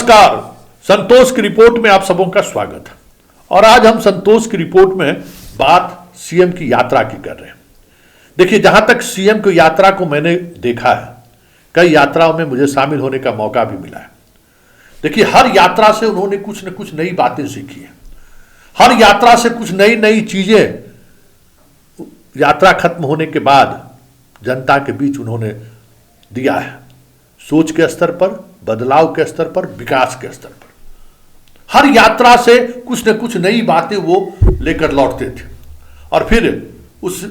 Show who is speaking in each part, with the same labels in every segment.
Speaker 1: नमस्कार। संतोष की रिपोर्ट में आप सबों का स्वागत है। और आज हम संतोष की रिपोर्ट में बात सीएम की यात्रा की कर रहे हैं। देखिए, जहां तक सीएम की यात्रा को मैंने देखा है, कई यात्राओं में मुझे शामिल होने का मौका भी मिला है। देखिए, हर यात्रा से उन्होंने कुछ न कुछ नई बातें सीखी हैं। हर यात्रा से कुछ नई नई चीजें यात्रा खत्म होने के बाद जनता के बीच उन्होंने दिया है। सोच के स्तर पर, बदलाव के स्तर पर, विकास के स्तर पर हर यात्रा से कुछ न कुछ नई बातें वो लेकर लौटते थे और फिर उस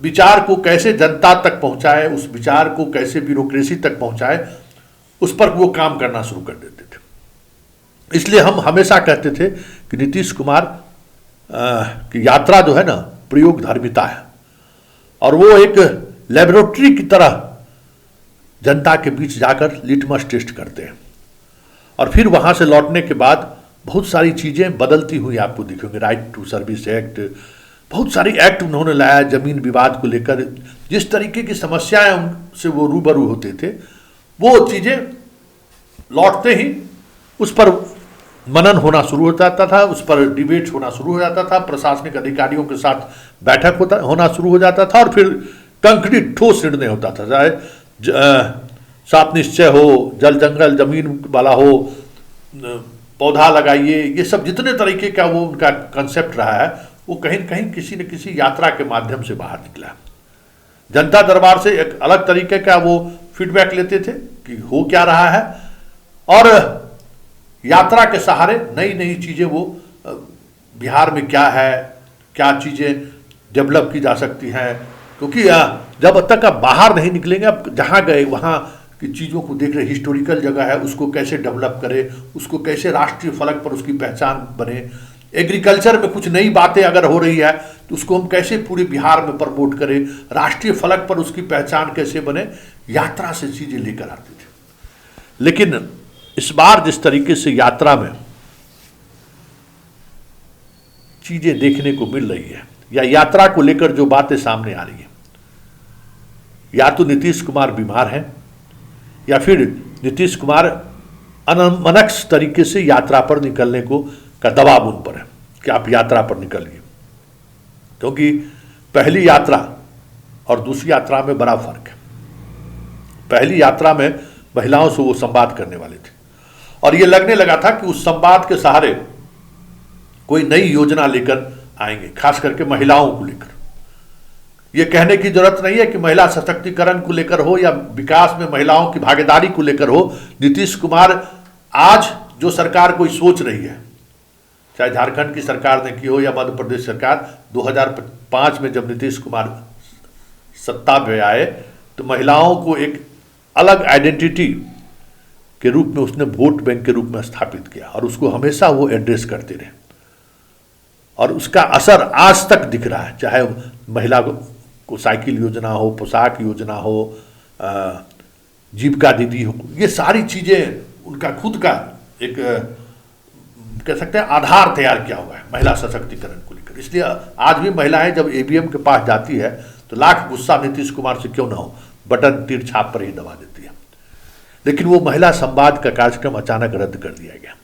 Speaker 1: विचार को कैसे जनता तक पहुंचाए, उस विचार को कैसे ब्यूरोक्रेसी तक पहुंचाए, उस पर वो काम करना शुरू कर देते थे। इसलिए हम हमेशा कहते थे कि नीतीश कुमार की यात्रा जो है ना, प्रयोग धर्मिता है और वो एक लेबोरेटरी की तरह जनता के बीच जाकर लिटमस टेस्ट करते हैं और फिर वहां से लौटने के बाद बहुत सारी चीजें बदलती हुई आपको दिखेंगी। राइट टू सर्विस एक्ट, बहुत सारी एक्ट उन्होंने लाया। जमीन विवाद को लेकर जिस तरीके की समस्याएं उनसे वो रूबरू होते थे, वो चीजें लौटते ही उस पर मनन होना शुरू हो जाता था, उस पर डिबेट होना शुरू हो जाता था, प्रशासनिक अधिकारियों के साथ बैठक होना शुरू हो जाता था और फिर कंक्रीट ठोस निर्णय होता था। चाहे सात निश्चय हो, जल जंगल जमीन वाला हो, पौधा लगाइए, ये सब जितने तरीके का वो उनका कंसेप्ट रहा है, वो कहीं न कहीं किसी न किसी यात्रा के माध्यम से बाहर निकला। जनता दरबार से एक अलग तरीके का वो फीडबैक लेते थे कि हो क्या रहा है और यात्रा के सहारे नई नई चीजें वो बिहार में क्या है, क्या चीजें डेवलप की जा सकती हैं। क्योंकि जब तक आप बाहर नहीं निकलेंगे, आप जहाँ गए वहाँ की चीज़ों को देख रहे, हिस्टोरिकल जगह है उसको कैसे डेवलप करें, उसको कैसे राष्ट्रीय फलक पर उसकी पहचान बने। एग्रीकल्चर में कुछ नई बातें अगर हो रही है तो उसको हम कैसे पूरे बिहार में प्रमोट करें, राष्ट्रीय फलक पर उसकी पहचान कैसे बने। यात्रा से चीज़ें लेकर आते थे। लेकिन इस बार जिस तरीके से यात्रा में चीज़ें देखने को मिल रही है या यात्रा को लेकर जो बातें सामने आ रही है, या तो नीतीश कुमार बीमार हैं या फिर नीतीश कुमार अनमनस्क तरीके से यात्रा पर निकलने को का दबाव उन पर है कि आप यात्रा पर निकलिए। क्योंकि पहली यात्रा और दूसरी यात्रा में बड़ा फर्क है। पहली यात्रा में महिलाओं से वो संवाद करने वाले थे और ये लगने लगा था कि उस संवाद के सहारे कोई नई योजना लेकर आएंगे, खास करके महिलाओं को लेकर। ये कहने की जरूरत नहीं है कि महिला सशक्तिकरण को लेकर हो या विकास में महिलाओं की भागीदारी को लेकर हो। नीतीश कुमार आज जो सरकार कोई सोच रही है, चाहे झारखंड की सरकार ने की हो या मध्य प्रदेश सरकार, 2005 में जब नीतीश कुमार सत्ता में आए तो महिलाओं को एक अलग आइडेंटिटी के रूप में उसने वोट बैंक के रूप में स्थापित किया और उसको हमेशा वो एड्रेस करते रहे और उसका असर आज तक दिख रहा है। चाहे महिला को साइकिल योजना हो, पोशाक योजना हो, जीविका दीदी हो, ये सारी चीज़ें उनका खुद का एक कह सकते हैं आधार तैयार किया हुआ है महिला सशक्तिकरण को लेकर। इसलिए आज भी महिलाएं जब ईवीएम के पास जाती है तो लाख गुस्सा नीतीश कुमार से क्यों ना हो, बटन तीर छाप पर ही दबा देती है। लेकिन वो महिला संवाद का कार्यक्रम अचानक रद्द कर दिया गया।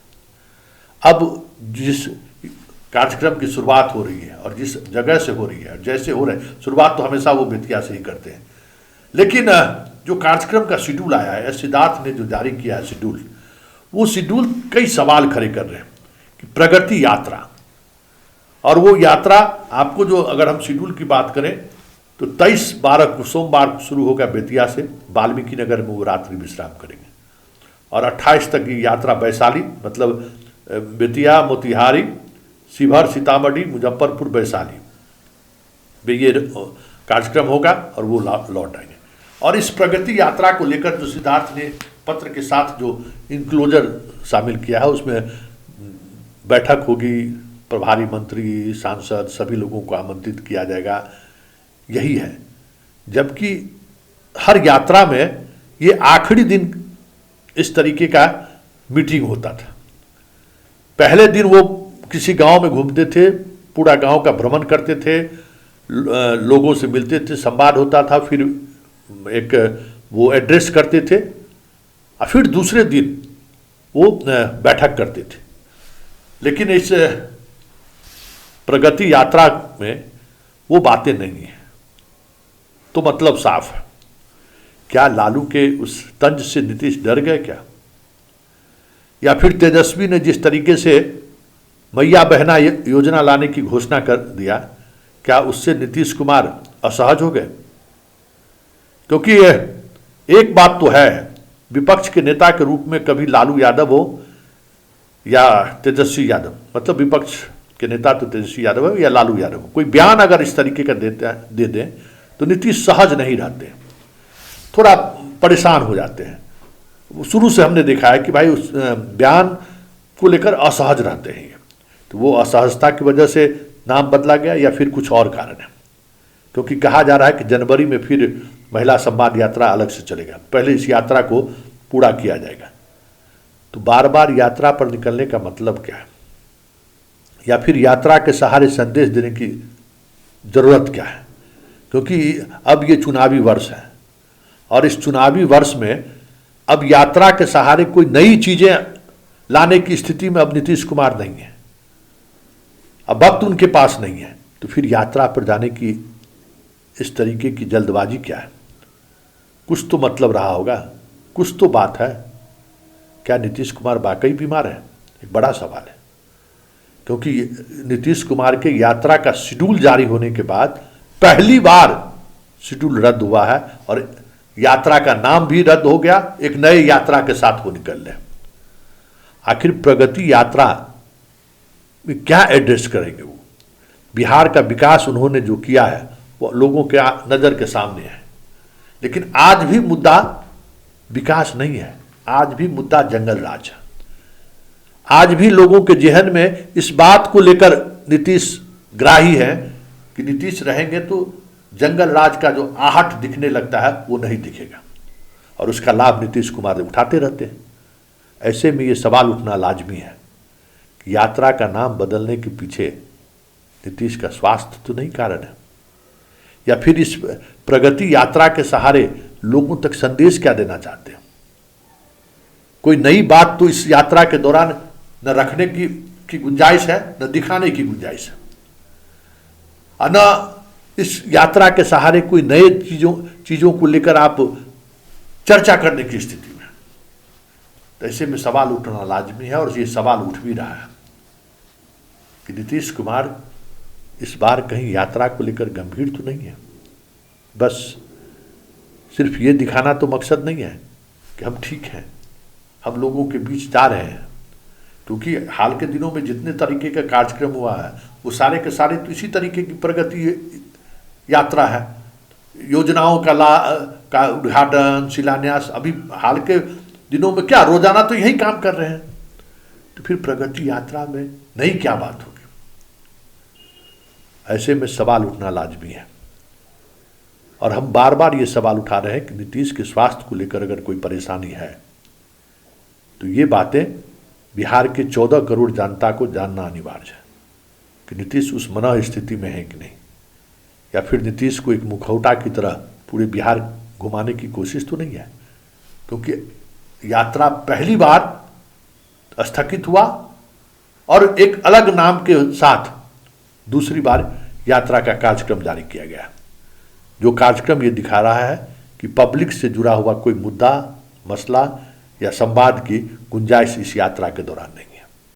Speaker 1: अब जिस कार्यक्रम की शुरुआत हो रही है और जिस जगह से हो रही है, जैसे हो रहा है, शुरुआत तो हमेशा वो बेतिया से ही करते हैं, लेकिन जो कार्यक्रम का शेड्यूल आया है, सिद्धार्थ ने जो जारी किया है शेड्यूल, वो शेड्यूल कई सवाल खड़े कर रहे हैं कि प्रगति यात्रा, और वो यात्रा आपको जो अगर हम शेड्यूल की बात करें तो 23/12 को सोमवार शुरू होगा बेतिया से, वाल्मीकि नगर में वो रात्रि विश्राम करेंगे और 28 तक की यात्रा वैशाली, मतलब बेतिया, मोतिहारी, शिवहर, सीतामढ़ी, मुजफ्फरपुर, वैशाली में ये कार्यक्रम होगा और वो लौट आएंगे। और इस प्रगति यात्रा को लेकर जो सिद्धार्थ ने पत्र के साथ जो इंक्लोजर शामिल किया है, उसमें बैठक होगी, प्रभारी मंत्री, सांसद, सभी लोगों को आमंत्रित किया जाएगा, यही है। जबकि हर यात्रा में ये आखिरी दिन इस तरीके का मीटिंग होता था। पहले दिन वो किसी गांव में घूमते थे, पूरा गांव का भ्रमण करते थे, लोगों से मिलते थे, संवाद होता था, फिर एक वो एड्रेस करते थे और फिर दूसरे दिन वो बैठक करते थे। लेकिन इस प्रगति यात्रा में वो बातें नहीं हैं। तो मतलब साफ है, क्या लालू के उस तंज से नीतीश डर गए क्या? या फिर तेजस्वी ने जिस तरीके से मैया बहना योजना लाने की घोषणा कर दिया, क्या उससे नीतीश कुमार असहज हो गए? क्योंकि एक बात तो है, विपक्ष के नेता के रूप में कभी लालू यादव हो या तेजस्वी यादव, मतलब विपक्ष के नेता तो तेजस्वी यादव हो या लालू यादव हो, कोई बयान अगर इस तरीके का दे दें तो नीतीश सहज नहीं रहते, थोड़ा परेशान हो जाते हैं। शुरू से हमने देखा है कि भाई उस बयान को लेकर असहज रहते हैं। तो वो असहजता की वजह से नाम बदला गया या फिर कुछ और कारण है? क्योंकि कहा जा रहा है कि जनवरी में फिर महिला संवाद यात्रा अलग से चलेगा, पहले इस यात्रा को पूरा किया जाएगा। तो बार बार यात्रा पर निकलने का मतलब क्या है? या फिर यात्रा के सहारे संदेश देने की जरूरत क्या है? क्योंकि अब ये चुनावी वर्ष है और इस चुनावी वर्ष में अब यात्रा के सहारे कोई नई चीजें लाने की स्थिति में अब नीतीश कुमार नहीं है, अब वक्त उनके पास नहीं है। तो फिर यात्रा पर जाने की इस तरीके की जल्दबाजी क्या है? कुछ तो मतलब रहा होगा, कुछ तो बात है। क्या नीतीश कुमार वाकई बीमार है? एक बड़ा सवाल है, क्योंकि नीतीश कुमार के यात्रा का शेड्यूल जारी होने के बाद पहली बार शेड्यूल रद्द हुआ है और यात्रा का नाम भी रद्द हो गया, एक नए यात्रा के साथ वो निकल रहे। आखिर प्रगति यात्रा में क्या एड्रेस करेंगे वो? बिहार का विकास उन्होंने जो किया है वो लोगों के नज़र के सामने है, लेकिन आज भी मुद्दा विकास नहीं है, आज भी मुद्दा जंगल राज है। आज भी लोगों के जहन में इस बात को लेकर नीतीश ग्राही है कि नीतीश रहेंगे तो जंगल राज का जो आहट दिखने लगता है वो नहीं दिखेगा, और उसका लाभ नीतीश कुमार उठाते रहते हैं। ऐसे में ये सवाल उठना लाजमी है कि यात्रा का नाम बदलने के पीछे नीतीश का स्वास्थ्य तो नहीं कारण है, या फिर इस प्रगति यात्रा के सहारे लोगों तक संदेश क्या देना चाहते हैं? कोई नई बात तो इस यात्रा के दौरान न रखने की गुंजाइश है, न दिखाने की गुंजाइश है, और न इस यात्रा के सहारे कोई नए चीजों को लेकर आप चर्चा करने की स्थिति में। तो ऐसे में सवाल उठना लाजमी है, और ये सवाल उठ भी रहा है कि नीतीश कुमार इस बार कहीं यात्रा को लेकर गंभीर तो नहीं है। बस सिर्फ ये दिखाना तो मकसद नहीं है कि हम ठीक हैं, हम लोगों के बीच जा रहे हैं। क्योंकि हाल के दिनों में जितने तरीके का कार्यक्रम हुआ है वो सारे के सारे तो इसी तरीके की प्रगति यात्रा है। योजनाओं का उद्घाटन, शिलान्यास, अभी हाल के दिनों में क्या रोजाना तो यही काम कर रहे हैं। तो फिर प्रगति यात्रा में नई क्या बात होगी? ऐसे में सवाल उठना लाजमी है, और हम बार बार ये सवाल उठा रहे हैं कि नीतीश के स्वास्थ्य को लेकर अगर कोई परेशानी है तो ये बातें बिहार के 14 करोड़ जनता को जानना अनिवार्य है कि नीतीश उस मनः स्थिति में है कि नहीं, या फिर नीतीश को एक मुखौटा की तरह पूरे बिहार घुमाने की कोशिश तो नहीं है। क्योंकि यात्रा पहली बार स्थगित हुआ और एक अलग नाम के साथ दूसरी बार यात्रा का कार्यक्रम जारी किया गया, जो कार्यक्रम ये दिखा रहा है कि पब्लिक से जुड़ा हुआ कोई मुद्दा, मसला या संवाद की गुंजाइश इस यात्रा के दौरान नहीं।